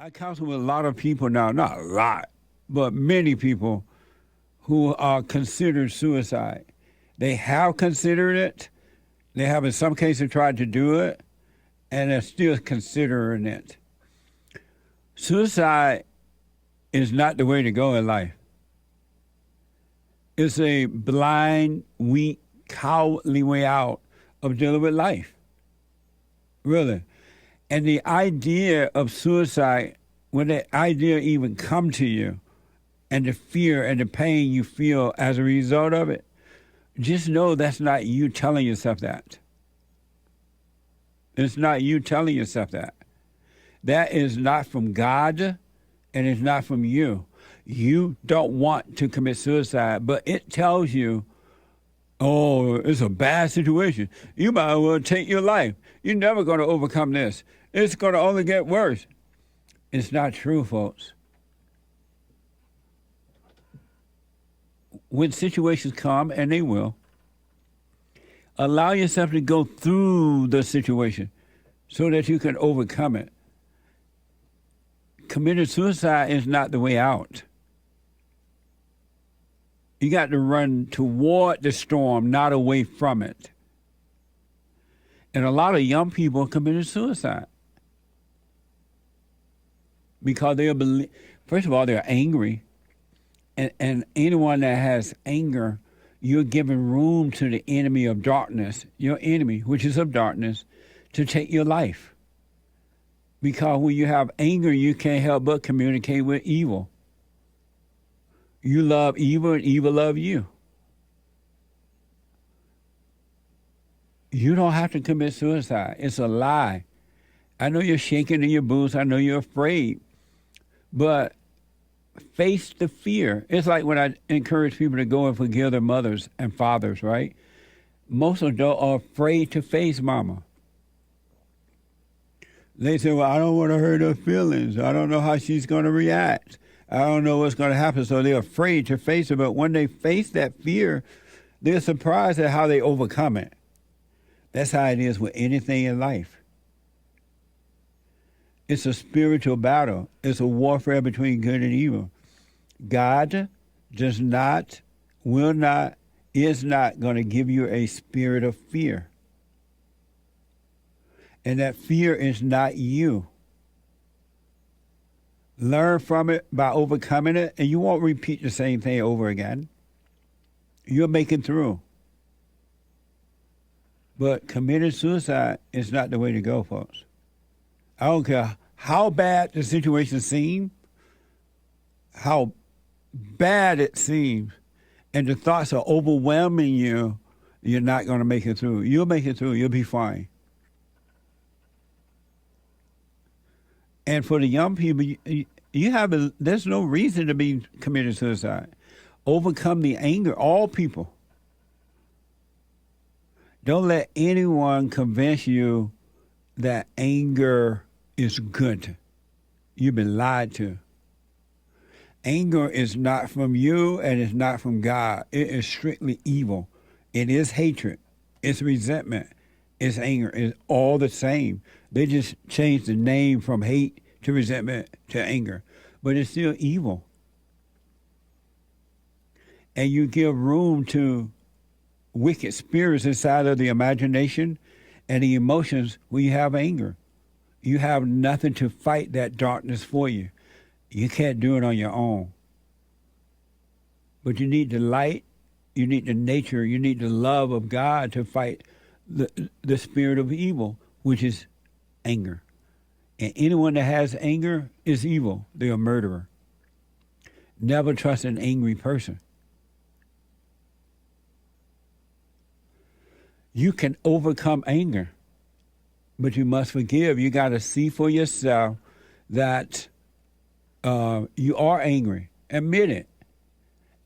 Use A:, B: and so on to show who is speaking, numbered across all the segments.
A: I counsel with a lot of people now, not a lot, but many people who are considered suicide. They have considered it. They have in some cases tried to do it, and they're still considering it. Suicide is not the way to go in life. It's a blind, weak, cowardly way out of dealing with life. Really. And the idea of suicide, when the idea even come to you, and the fear and the pain you feel as a result of it, just know that's not you telling yourself that. It's not you telling yourself that. That is not from God, and it's not from you. You don't want to commit suicide, but it tells you, oh, it's a bad situation. You might as well take your life. You're never going to overcome this. It's going to only get worse. It's not true, folks. When situations come, and they will, allow yourself to go through the situation so that you can overcome it. Committing suicide is not the way out. You got to run toward the storm, not away from it. And a lot of young people committed suicide because first of all, they're angry. And anyone that has anger, you're giving room to the enemy of darkness, your enemy, which is of darkness, to take your life. Because when you have anger, you can't help but communicate with evil. You love evil, and evil love you. You don't have to commit suicide. It's a lie. I know you're shaking in your boots. I know you're afraid. But face the fear. It's like when I encourage people to go and forgive their mothers and fathers, right? Most adults are afraid to face mama. They say, well, I don't want to hurt her feelings. I don't know how she's going to react. I don't know what's going to happen. So they're afraid to face it. But when they face that fear, they're surprised at how they overcome it. That's how it is with anything in life. It's a spiritual battle. It's a warfare between good and evil. God does not, will not, is not going to give you a spirit of fear. And that fear is not you. Learn from it by overcoming it, and you won't repeat the same thing over again. You'll make it through. But committing suicide is not the way to go, folks. I don't care how bad the situation seems, how bad it seems, and the thoughts are overwhelming you, you're not going to make it through. You'll make it through. You'll be fine. And for the young people, there's no reason to be committing suicide. Overcome the anger, all people. Don't let anyone convince you that anger is good. You've been lied to. Anger is not from you and it's not from God. It is strictly evil. It is hatred. It's resentment. It's anger. It's all the same. They just changed the name from hate to resentment to anger. But it's still evil. And you give room to wicked spirits inside of the imagination and the emotions when you have anger. You have nothing to fight that darkness for you. You can't do it on your own. But you need the light, you need the nature, you need the love of God to fight the spirit of evil, which is anger. And anyone that has anger is evil. They're a murderer. Never trust an angry person. You can overcome anger, but you must forgive. You got to see for yourself that you are angry. Admit it.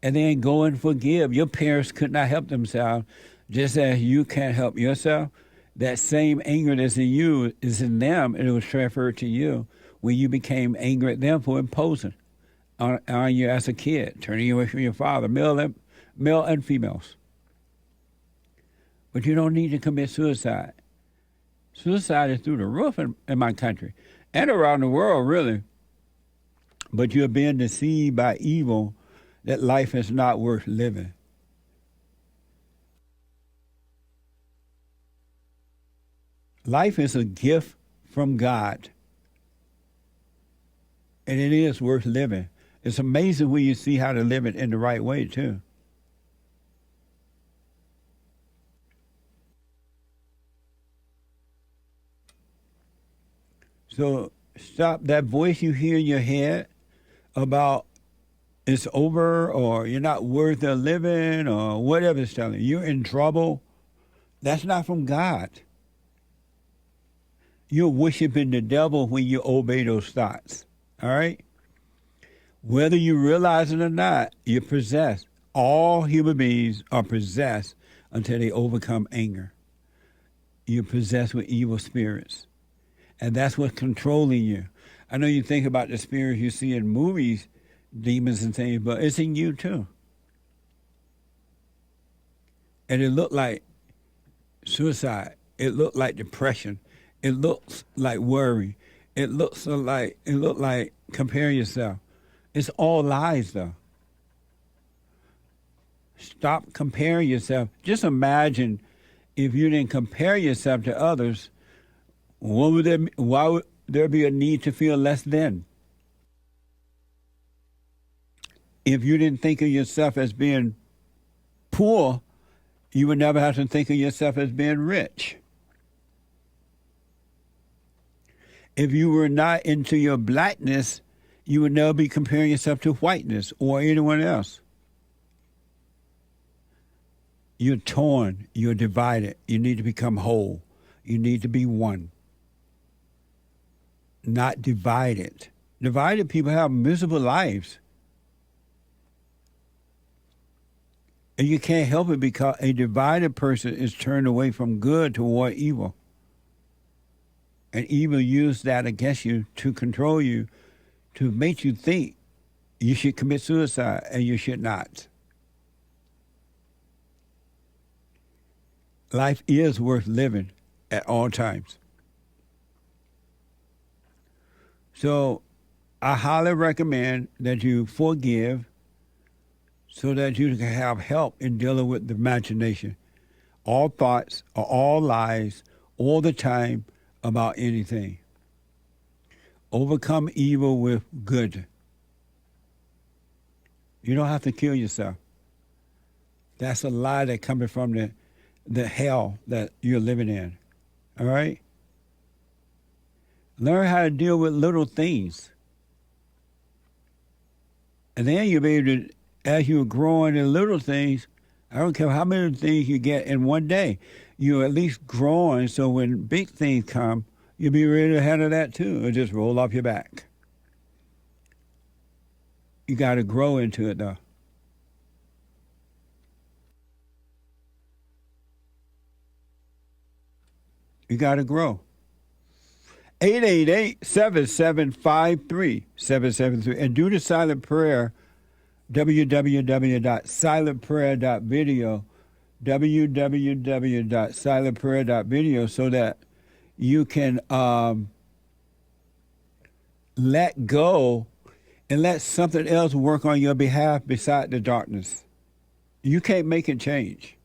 A: And then go and forgive. Your parents could not help themselves, just as you can't help yourself. That same anger that's in you is in them, and it was transferred to you when you became angry at them for imposing on you as a kid, turning you away from your father, male and females. But you don't need to commit suicide. Suicide is through the roof in my country and around the world, really. but you're being deceived by evil, that life is not worth living. Life is a gift from God, and it is worth living. It's amazing when you see how to live it in the right way, too. So stop that voice you hear in your head about it's over or you're not worth a living or whatever it's telling you. You're in trouble. That's not from God. You're worshiping the devil when you obey those thoughts. All right? Whether you realize it or not, you're possessed. All human beings are possessed until they overcome anger. You're possessed with evil spirits. And that's what's controlling you. I know you think about the spirits you see in movies, demons and things, but it's in you too. And it looked like suicide. It looked like depression. It looks like worry. It looked like compare yourself. It's all lies though. Stop comparing yourself. Just imagine if you didn't compare yourself to others, why would there be a need to feel less than? If you didn't think of yourself as being poor, you would never have to think of yourself as being rich. If you were not into your blackness, you would never be comparing yourself to whiteness or anyone else. You're torn. You're divided. You need to become whole. You need to be one. Not divided. Divided people have miserable lives. And you can't help it because a divided person is turned away from good toward evil. And evil used that against you to control you, to make you think you should commit suicide and you should not. Life is worth living at all times. So I highly recommend that you forgive so that you can have help in dealing with the imagination. All thoughts are all lies all the time about anything. Overcome evil with good. You don't have to kill yourself. That's a lie that comes from the hell that you're living in. All right? Learn how to deal with little things. And then you'll be able to, as you're growing in little things, I don't care how many things you get in one day, you're at least growing so when big things come, you'll be ready to handle that too. It'll just roll off your back. You got to grow into it though. You got to grow. 888-7753-773. And do the silent prayer, www.silentprayer.video, www.silentprayer.video, so that you can let go and let something else work on your behalf beside the darkness. You can't make it change.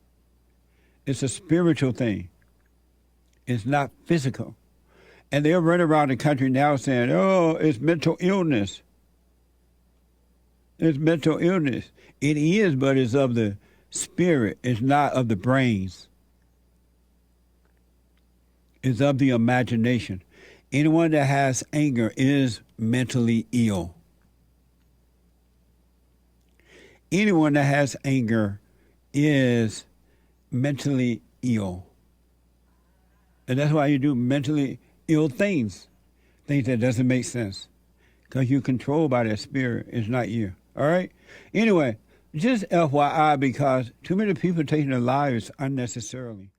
A: It's a spiritual thing. It's not physical. And they're running around the country now saying, oh, it's mental illness. It's mental illness. It is, but it's of the spirit. It's not of the brains. It's of the imagination. Anyone that has anger is mentally ill. Anyone that has anger is mentally ill. And that's why you do mentally ill things that doesn't make sense, because you're controlled by that spirit. It's not you. All right? Anyway, just FYI, because too many people are taking their lives unnecessarily.